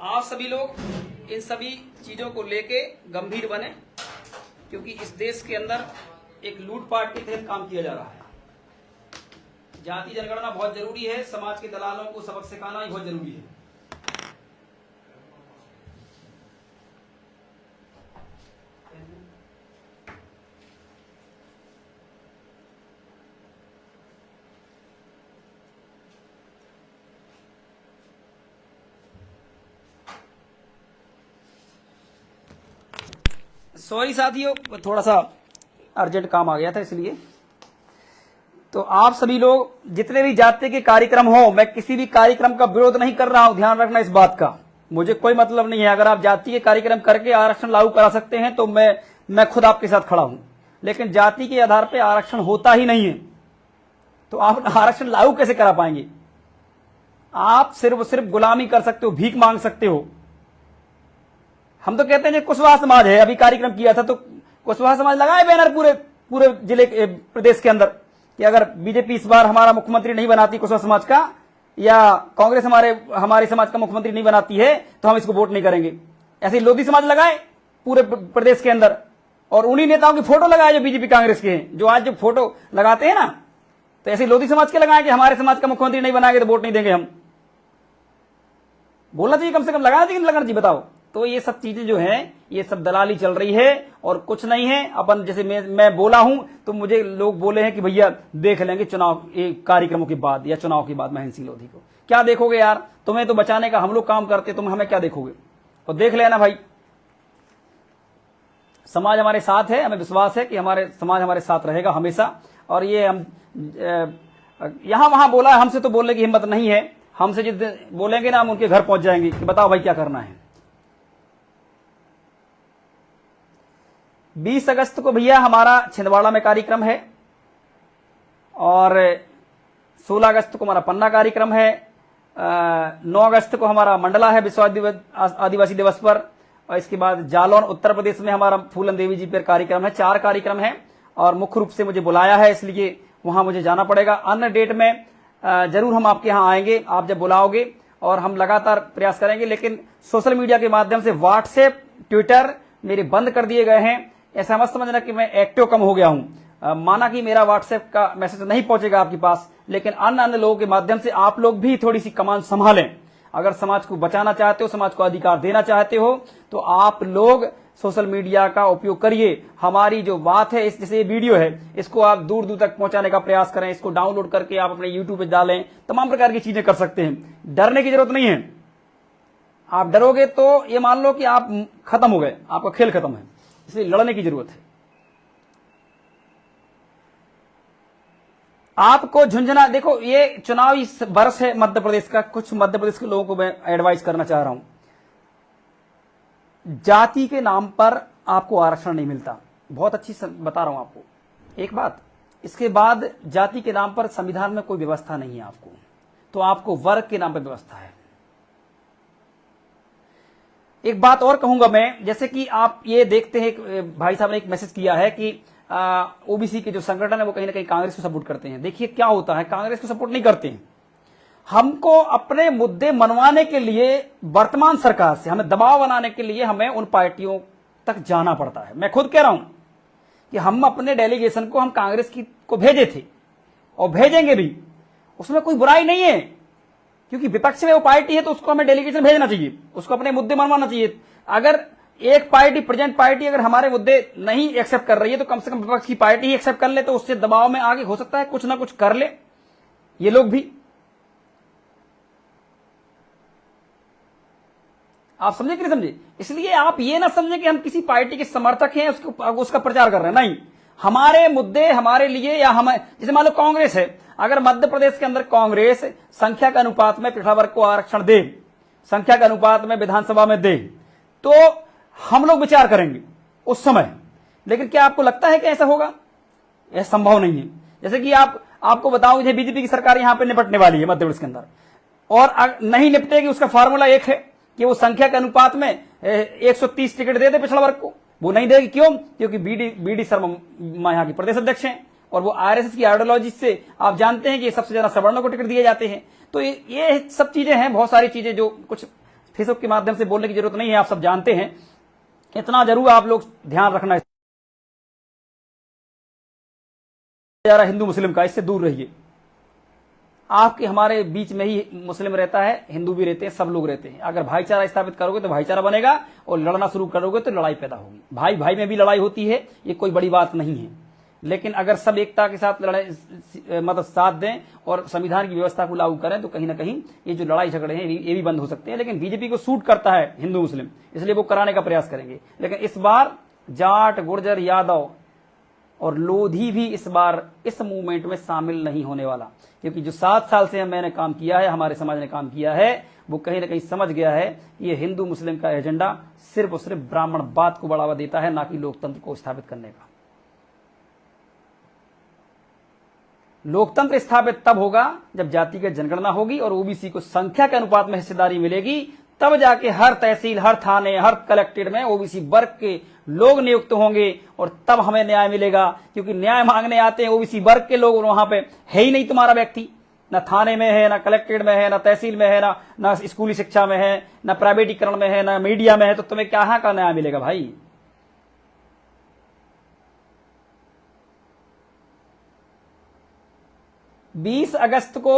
आप सभी लोग इन सभी चीजों को लेके गंभीर बने, क्योंकि इस देश के अंदर एक लूटपाट के तहत काम किया जा रहा है। जाति जनगणना बहुत जरूरी है, समाज के दलालों को सबक सिखाना ही बहुत जरूरी है। सॉरी साथियों, थोड़ा सा अर्जेंट काम आ गया था इसलिए। तो आप सभी लोग जितने भी जाति के कार्यक्रम हो, मैं किसी भी कार्यक्रम का विरोध नहीं कर रहा हूं, ध्यान रखना इस बात का, मुझे कोई मतलब नहीं है। अगर आप जाति के कार्यक्रम करके आरक्षण लागू करा सकते हैं तो मैं खुद आपके साथ खड़ा हूं, लेकिन जाति के आधार पर आरक्षण होता ही नहीं है, तो आप आरक्षण लागू कैसे करा पाएंगे? आप सिर्फ गुलामी कर सकते हो, भीख मांग सकते हो। हम तो कहते हैं कि कुशवाहा समाज है, अभी कार्यक्रम किया था तो कुशवाहा समाज लगाए बैनर पूरे जिले प्रदेश के अंदर कि अगर बीजेपी इस बार हमारा मुख्यमंत्री नहीं बनाती कुशवाहा समाज का, या कांग्रेस हमारे समाज का मुख्यमंत्री नहीं बनाती है, तो हम इसको वोट नहीं करेंगे। ऐसे ही लोधी समाज लगाए पूरे प्रदेश के अंदर, और उन्हीं नेताओं की फोटो लगाए जो बीजेपी कांग्रेस के हैं, जो आज जो फोटो लगाते हैं ना, तो ऐसे लोधी समाज के लगाए कि हमारे समाज का मुख्यमंत्री नहीं बनाएंगे तो वोट नहीं देंगे हम। बोलना चाहिए, कम से कम लगाना चाहिए, लगाना चाहिए, बताओ। तो ये सब चीजें जो हैं, ये सब दलाली चल रही है और कुछ नहीं है। अपन जैसे मैं बोला हूं तो मुझे लोग बोले हैं कि भैया देख लेंगे चुनाव कार्यक्रमों के बाद या चुनाव के बाद महेंद्र सिंह लोधी को। क्या देखोगे यार, तुम्हें तो बचाने का हम लोग काम करते, तुम हमें क्या देखोगे? और देख लेना भाई, समाज हमारे साथ है, हमें विश्वास है कि हमारे समाज हमारे साथ रहेगा हमेशा। और ये हम यहां वहां बोला, हमसे तो बोलने की हिम्मत नहीं है। हमसे जिस बोलेंगे ना, हम उनके घर पहुंच जाएंगे कि बताओ भाई क्या करना है। 20 अगस्त को भैया हमारा छिंदवाड़ा में कार्यक्रम है, और 16 अगस्त को हमारा पन्ना कार्यक्रम है, 9 अगस्त को हमारा मंडला है विश्व आदिवासी दिवस पर, और इसके बाद जालौन उत्तर प्रदेश में हमारा फूलन देवी जी पर कार्यक्रम है। 4 कार्यक्रम है, और मुख्य रूप से मुझे बुलाया है इसलिए वहां मुझे जाना पड़ेगा। अन्य डेट में जरूर हम आपके यहाँ आएंगे, आप जब बुलाओगे, और हम लगातार प्रयास करेंगे। लेकिन सोशल मीडिया के माध्यम से व्हाट्सएप, ट्विटर मेरे बंद कर दिए गए हैं। ऐसा मत समझना कि मैं एक्टिव कम हो गया हूं। माना कि मेरा व्हाट्सएप का मैसेज नहीं पहुंचेगा आपके पास, लेकिन अन्य लोगों के माध्यम से आप लोग भी थोड़ी सी कमान संभालें। अगर समाज को बचाना चाहते हो, समाज को अधिकार देना चाहते हो, तो आप लोग सोशल मीडिया का उपयोग करिए। हमारी जो बात है, जैसे ये वीडियो है, इसको आप दूर दूर तक पहुंचाने का प्रयास करें। इसको डाउनलोड करके आप अपने यूट्यूब पे डालें, तमाम प्रकार की चीजें कर सकते हैं। डरने की जरूरत नहीं है। आप डरोगे तो ये मान लो कि आप खत्म हो गए, आपका खेल खत्म है, इसलिए लड़ने की जरूरत है। आपको झुंझुना, देखो ये चुनावी बरस है मध्य प्रदेश का, कुछ मध्य प्रदेश के लोगों को मैं एडवाइस करना चाह रहा हूं। जाति के नाम पर आपको आरक्षण नहीं मिलता, बहुत अच्छी बता रहा हूं आपको एक बात। इसके बाद जाति के नाम पर संविधान में कोई व्यवस्था नहीं है आपको, तो आपको वर्ग के नाम पर व्यवस्था है। एक बात और कहूंगा मैं, जैसे कि आप ये देखते हैं, भाई साहब ने एक मैसेज किया है कि ओबीसी के जो संगठन है वो कहीं ना कहीं कांग्रेस को सपोर्ट करते हैं। देखिए क्या होता है, कांग्रेस को सपोर्ट नहीं करते हैं। हमको अपने मुद्दे मनवाने के लिए वर्तमान सरकार से, हमें दबाव बनाने के लिए हमें उन पार्टियों तक जाना पड़ता है। मैं खुद कह रहा हूं कि हम अपने डेलीगेशन को हम कांग्रेस को भेजे थे और भेजेंगे भी, उसमें कोई बुराई नहीं है, क्योंकि विपक्ष में वो पार्टी है तो उसको हमें डेलीगेशन भेजना चाहिए, उसको अपने मुद्दे मनवाना चाहिए। अगर एक पार्टी, प्रेजेंट पार्टी, अगर हमारे मुद्दे नहीं एक्सेप्ट कर रही है तो कम से कम विपक्ष की पार्टी ही एक्सेप्ट कर ले, तो उससे दबाव में आगे हो सकता है कुछ ना कुछ कर ले ये लोग भी। आप समझे कि नहीं समझे? इसलिए आप ये ना समझे कि हम किसी पार्टी के समर्थक हैं, उसका प्रचार कर रहे हैं। नहीं, हमारे मुद्दे हमारे लिए, या हमें, जैसे मान लो कांग्रेस है, अगर मध्य प्रदेश के अंदर कांग्रेस संख्या के अनुपात में पिछड़ा वर्ग को आरक्षण दे, संख्या के अनुपात में विधानसभा में दे, तो हम लोग विचार करेंगे उस समय। लेकिन क्या आपको लगता है कि ऐसा होगा? यह संभव नहीं है। जैसे कि आपको बताऊं, बीजेपी की सरकार यहां पे निपटने वाली है मध्य प्रदेश के अंदर, और नहीं निपटेगी, उसका फार्मूला एक है कि वो संख्या के अनुपात में 130 टिकट दे दे पिछड़ा वर्ग को। वो नहीं देगी, क्यों? क्योंकि बीडी शर्मा यहाँ की प्रदेश अध्यक्ष हैं, और वो आरएसएस की आइडियोलॉजी से आप जानते हैं कि सबसे ज्यादा सवर्णों को टिकट दिए जाते हैं। तो ये सब चीजें हैं, बहुत सारी चीजें जो कुछ फेसबुक के माध्यम से बोलने की जरूरत नहीं है, आप सब जानते हैं। इतना जरूर आप लोग ध्यान रखना, जरा हिंदू मुस्लिम का, इससे दूर रहिए। आपके हमारे बीच में ही मुस्लिम रहता है, हिंदू भी रहते हैं, सब लोग रहते हैं। अगर भाईचारा स्थापित करोगे तो भाईचारा बनेगा, और लड़ना शुरू करोगे तो लड़ाई पैदा होगी। भाई भाई में भी लड़ाई होती है, ये कोई बड़ी बात नहीं है। लेकिन अगर सब एकता के साथ मतलब साथ दें और संविधान की व्यवस्था को लागू करें, तो कहीं ना कहीं ये जो लड़ाई झगड़े हैं ये भी बंद हो सकते हैं। लेकिन बीजेपी को सूट करता है हिंदू मुस्लिम, इसलिए वो कराने का प्रयास करेंगे। लेकिन इस बार जाट, गुर्जर, यादव और लोधी भी इस बार इस मूवमेंट में शामिल नहीं होने वाला, क्योंकि जो 7 साल से मैंने काम किया है, हमारे समाज ने काम किया है, वो कहीं ना कहीं समझ गया है ये हिंदू मुस्लिम का एजेंडा सिर्फ और सिर्फ ब्राह्मणवाद को बढ़ावा देता है, ना कि लोकतंत्र को स्थापित करने का। लोकतंत्र स्थापित तब होगा जब जातिगत जनगणना होगी और ओबीसी को संख्या के अनुपात में हिस्सेदारी मिलेगी, तब जाके हर तहसील, हर थाने, हर कलेक्टेट में ओबीसी वर्ग के लोग नियुक्त होंगे और तब हमें न्याय मिलेगा। क्योंकि न्याय मांगने आते हैं ओबीसी वर्ग के लोग, वहां पे है ही नहीं तुम्हारा व्यक्ति, ना थाने में है, ना कलेक्टेट में है, ना तहसील में है, ना स्कूली शिक्षा में है, ना प्राइवेटीकरण में है, ना मीडिया में है, तो तुम्हें कहां का न्याय मिलेगा भाई। बीस अगस्त को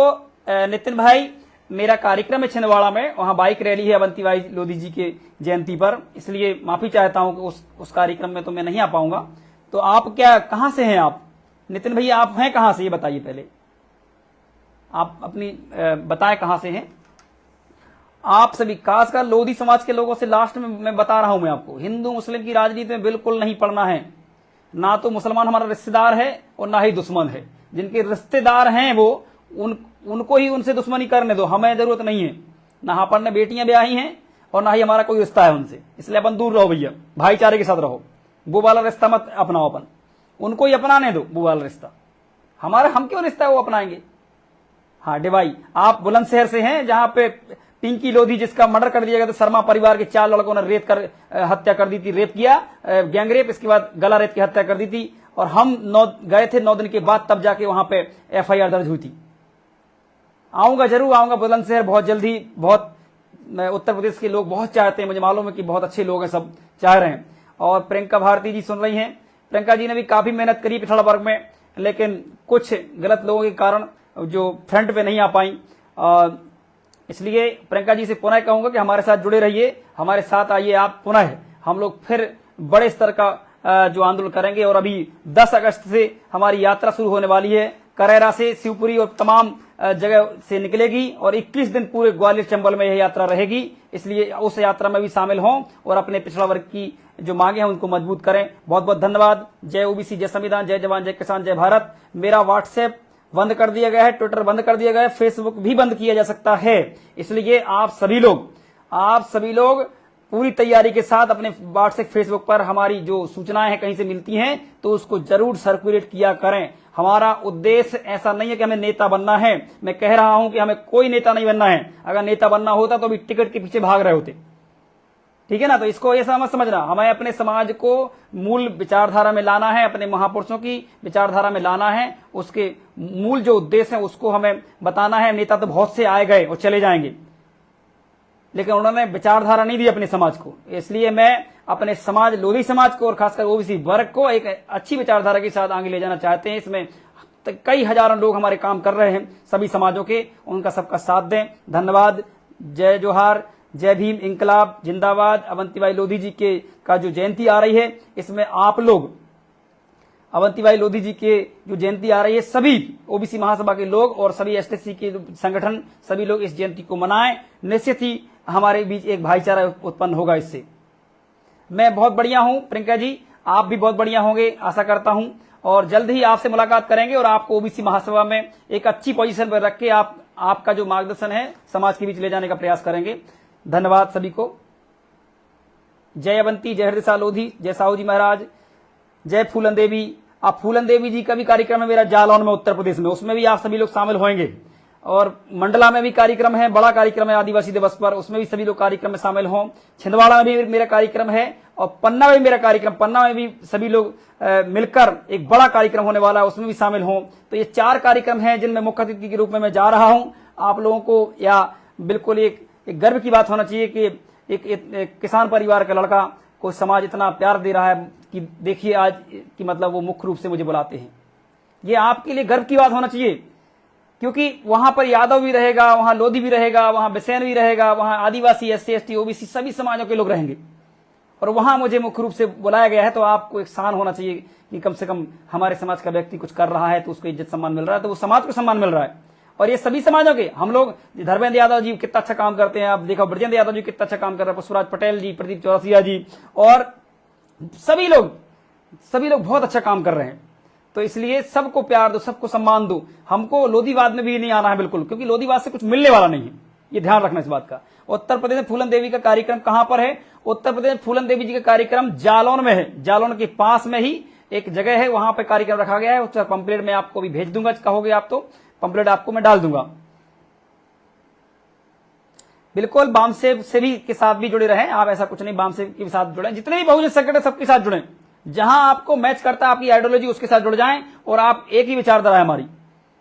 नितिन भाई मेरा कार्यक्रम है छिंदवाड़ा में, वहां बाइक रैली है अवंतीबाई लोधी जी के जयंती पर, इसलिए माफी चाहता हूं कि उस कार्यक्रम में तो मैं नहीं आ पाऊंगा। तो आप क्या, कहां से हैं आप नितिन भैया, आप हैं कहां से ये बताइए, पहले आप अपनी बताएं कहां से हैं आप सभी। खासकर लोधी समाज के लोगों से लास्ट में मैं बता रहा हूं, मैं आपको हिंदू मुस्लिम की राजनीति में बिल्कुल नहीं पड़ना है। ना तो मुसलमान हमारा रिश्तेदार है और ना ही दुश्मन है। जिनके रिश्तेदार हैं वो उनको ही उनसे दुश्मनी करने दो, हमें जरूरत नहीं है। ना अपन ने बेटियां ब्याही हैं और ना ही हमारा कोई रिश्ता है उनसे, इसलिए अपन दूर रहो भैया, भाईचारे के साथ रहो। वो वाला रिश्ता मत अपनाओ, अपन उनको ही अपनाने दो वो वाला रिश्ता। हमारा हम क्यों रिश्ता है वो अपनाएंगे। हाँ डिवाई, आप बुलंदशहर से हैं जहां पे पिंकी लोधी जिसका मर्डर कर दिया गया था, शर्मा परिवार के 4 लड़कों ने हत्या कर दी थी, रेप किया, गैंग रेप, इसके बाद गला रेप की हत्या कर दी थी। और हम गए थे 9 दिन के बाद, तब जाके वहां पे FIR दर्ज हुई थी। आऊंगा, जरूर आऊंगा बुलंदशहर बहुत जल्दी। बहुत उत्तर प्रदेश के लोग बहुत चाहते हैं, मुझे मालूम है कि बहुत अच्छे लोग हैं, सब चाह रहे हैं। और प्रियंका भारती जी सुन रही हैं, प्रियंका जी ने भी काफी मेहनत करी पिछड़ा वर्ग में, लेकिन कुछ गलत लोगों के कारण जो फ्रंट पे नहीं आ पाई। इसलिए प्रियंका जी से पुनः कहूंगा कि हमारे साथ जुड़े रहिए, हमारे साथ आइए आप पुनः, हम लोग फिर बड़े स्तर का जो आंदोलन करेंगे। और अभी 10 अगस्त से हमारी यात्रा शुरू होने वाली है, करेरा से शिवपुरी और तमाम जगह से निकलेगी और 21 दिन पूरे ग्वालियर चंबल में यह यात्रा रहेगी। इसलिए उस यात्रा में भी शामिल हों और अपने पिछड़ा वर्ग की जो मांगे हैं उनको मजबूत करें। बहुत बहुत धन्यवाद। जय ओबीसी, जय संविधान, जय जवान, जय किसान, जय भारत। मेरा व्हाट्सएप बंद कर दिया गया है, ट्विटर बंद कर दिया गया है, फेसबुक भी बंद किया जा सकता है। इसलिए आप सभी लोग पूरी तैयारी के साथ अपने व्हाट्सएप, फेसबुक पर हमारी जो सूचनाएं हैं कहीं से मिलती हैं तो उसको जरूर सर्कुलेट किया करें। हमारा उद्देश्य ऐसा नहीं है कि हमें नेता बनना है। मैं कह रहा हूं कि हमें कोई नेता नहीं बनना है। अगर नेता बनना होता तो अभी टिकट के पीछे भाग रहे होते, ठीक है ना। तो इसको ऐसा मत समझना, हमें अपने समाज को मूल विचारधारा में लाना है, अपने महापुरुषों की विचारधारा में लाना है। उसके मूल जो उद्देश्य है उसको हमें बताना है। नेता तो बहुत से आए गए और चले जाएंगे, लेकिन उन्होंने विचारधारा नहीं दी अपने समाज को। इसलिए मैं अपने समाज, लोधी समाज को और खासकर ओबीसी वर्ग को एक अच्छी विचारधारा के साथ आगे ले जाना चाहते हैं। इसमें कई हजारों लोग हमारे काम कर रहे हैं सभी समाजों के, उनका सबका साथ दें। धन्यवाद। जय जोहार, जय भीम, इंकलाब जिंदाबाद। अवंतीबाई लोधी जी के का जो जयंती आ रही है, इसमें आप लोग अवंतीबाई लोधी जी के जो जयंती आ रही है, सभी ओबीसी महासभा के लोग और सभी एसटीसी के संगठन, सभी लोग इस जयंती को मनाएं। निश्चित ही हमारे बीच एक भाईचारा उत्पन्न होगा इससे। मैं बहुत बढ़िया हूं प्रियंका जी, आप भी बहुत बढ़िया होंगे आशा करता हूं, और जल्द ही आपसे मुलाकात करेंगे और आपको ओबीसी महासभा में एक अच्छी पोजीशन पर रख के आपका जो मार्गदर्शन है समाज के बीच ले जाने का प्रयास करेंगे। धन्यवाद सभी को। जय अवंती, जय हृदय लोधी, जय साहू जी महाराज, जय फूलन देवी। आप फूलन देवी जी का भी कार्यक्रम है मेरा जालौन में उत्तर प्रदेश में, उसमें भी आप सभी लोग शामिल होंगे। और मंडला में भी कार्यक्रम है, बड़ा कार्यक्रम है आदिवासी दिवस पर, उसमें भी सभी लोग कार्यक्रम में शामिल हों। छिंदवाड़ा में भी मेरा कार्यक्रम है और पन्ना में भी मेरा कार्यक्रम, पन्ना में भी सभी लोग मिलकर एक बड़ा कार्यक्रम होने वाला है, उसमें भी शामिल हों। तो ये 4 कार्यक्रम हैं जिनमें मुख्य अतिथि के रूप में मैं जा रहा हूं। आप लोगों को या बिल्कुल एक गर्व की बात होना चाहिए कि एक किसान परिवार का लड़का को समाज इतना प्यार दे रहा है कि देखिए आज कि मतलब वो मुख्य रूप से मुझे बुलाते हैं। ये आपके लिए गर्व की बात होना चाहिए, क्योंकि वहां पर यादव भी रहेगा, वहां लोधी भी रहेगा, वहां बिसेन भी रहेगा, वहां आदिवासी, SC ST OBC सभी समाजों के लोग रहेंगे और वहां मुझे मुख्य रूप से बुलाया गया है। तो आपको एक शान होना चाहिए कि कम से कम हमारे समाज का व्यक्ति कुछ कर रहा है तो उसको इज्जत सम्मान मिल रहा है, तो वो समाज को सम्मान मिल रहा है। और ये सभी समाजों के, हम लोग धर्मेंद्र यादव जी कितना अच्छा काम करते हैं, आप देखो ब्रजेंद्र यादव जी कितना अच्छा काम कर रहे हैं, पुष्पराज पटेल जी, प्रदीप चौरसिया जी और सभी लोग बहुत अच्छा काम कर रहे हैं। तो इसलिए सबको प्यार दो, सबको सम्मान दो। हमको लोधीवाद में भी नहीं आना है बिल्कुल, क्योंकि लोधीवाद से कुछ मिलने वाला नहीं है, ये ध्यान रखना इस बात का। उत्तर प्रदेश में फूलन देवी का कार्यक्रम कहां पर है? उत्तर प्रदेश में फूलन देवी जी का कार्यक्रम जालौन में है। जालौन के पास में ही एक जगह है, वहां पर कार्यक्रम रखा गया है। उसका पंपलेट मैं आपको भी भेज दूंगा, कहोगे आप तो पंपलेट आपको मैं डाल दूंगा। बिल्कुल बामसेव से भी के साथ भी जुड़े रहे आप, ऐसा कुछ नहीं, बामसेव के साथ जुड़े, जितने भी बहुजन संगठन सबके साथ जुड़े। जहां आपको मैच करता है आपकी आइडियोलॉजी, उसके साथ जुड़ जाएं और आप एक ही विचारधारा है हमारी,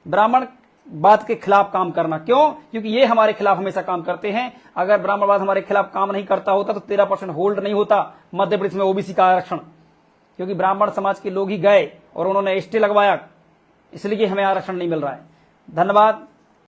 ब्राह्मण बात के खिलाफ काम करना। क्यों? क्योंकि ये हमारे खिलाफ हमेशा काम करते हैं। अगर ब्राह्मणवाद हमारे खिलाफ काम नहीं करता होता तो 13% होल्ड नहीं होता मध्य प्रदेश में ओबीसी का आरक्षण, क्योंकि ब्राह्मण समाज के लोग ही गए और उन्होंने स्टे लगवाया, इसलिए हमें आरक्षण नहीं मिल रहा है। धन्यवाद।